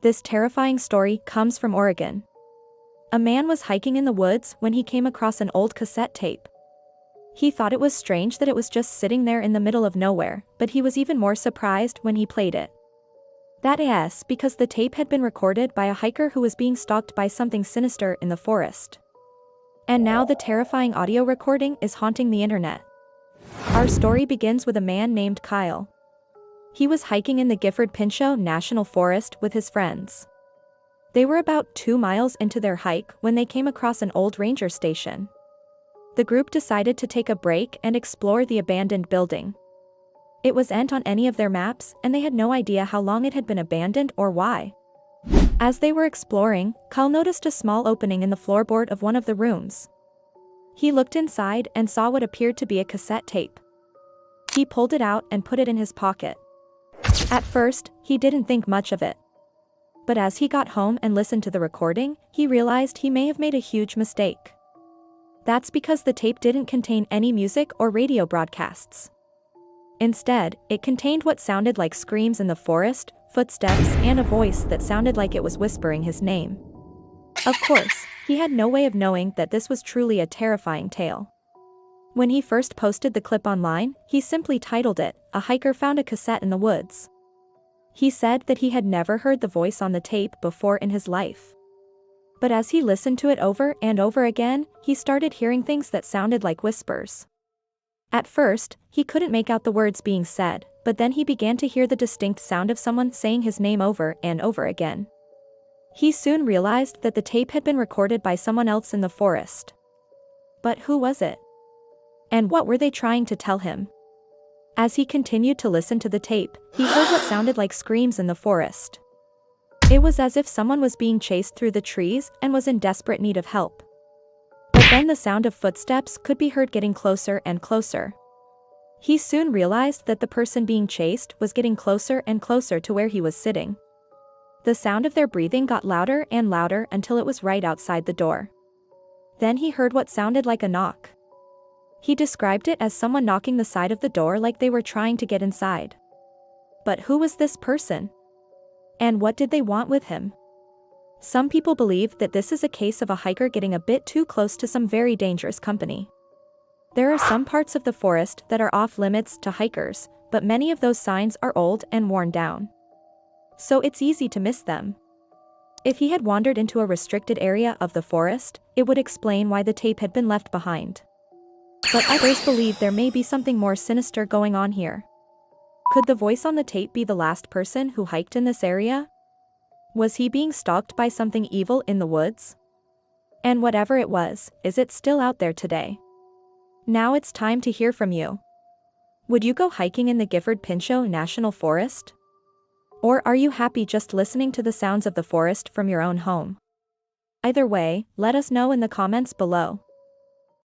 This terrifying story comes from Oregon. A man was hiking in the woods when he came across an old cassette tape. He thought it was strange that it was just sitting there in the middle of nowhere, but he was even more surprised when he played it. That is because the tape had been recorded by a hiker who was being stalked by something sinister in the forest. And now the terrifying audio recording is haunting the internet. Our story begins with a man named Kyle. He was hiking in the Gifford-Pinchot National Forest with his friends. They were about 2 miles into their hike when they came across an old ranger station. The group decided to take a break and explore the abandoned building. It wasn't on any of their maps, and they had no idea how long it had been abandoned or why. As they were exploring, Kyle noticed a small opening in the floorboard of one of the rooms. He looked inside and saw what appeared to be a cassette tape. He pulled it out and put it in his pocket. At first, he didn't think much of it. But as he got home and listened to the recording, he realized he may have made a huge mistake. That's because the tape didn't contain any music or radio broadcasts. Instead, it contained what sounded like screams in the forest, footsteps, and a voice that sounded like it was whispering his name. Of course, he had no way of knowing that this was truly a terrifying tale. When he first posted the clip online, he simply titled it, "A Hiker Found a Cassette in the Woods." He said that he had never heard the voice on the tape before in his life. But as he listened to it over and over again, he started hearing things that sounded like whispers. At first, he couldn't make out the words being said, but then he began to hear the distinct sound of someone saying his name over and over again. He soon realized that the tape had been recorded by someone else in the forest. But who was it? And what were they trying to tell him? As he continued to listen to the tape, he heard what sounded like screams in the forest. It was as if someone was being chased through the trees and was in desperate need of help. But then the sound of footsteps could be heard getting closer and closer. He soon realized that the person being chased was getting closer and closer to where he was sitting. The sound of their breathing got louder and louder until it was right outside the door. Then he heard what sounded like a knock. He described it as someone knocking the side of the door like they were trying to get inside. But who was this person? And what did they want with him? Some people believe that this is a case of a hiker getting a bit too close to some very dangerous company. There are some parts of the forest that are off limits to hikers, but many of those signs are old and worn down. So it's easy to miss them. If he had wandered into a restricted area of the forest, it would explain why the tape had been left behind. But others believe there may be something more sinister going on here. Could the voice on the tape be the last person who hiked in this area? Was he being stalked by something evil in the woods? And whatever it was, is it still out there today? Now it's time to hear from you. Would you go hiking in the Gifford-Pinchot National Forest? Or are you happy just listening to the sounds of the forest from your own home? Either way, let us know in the comments below.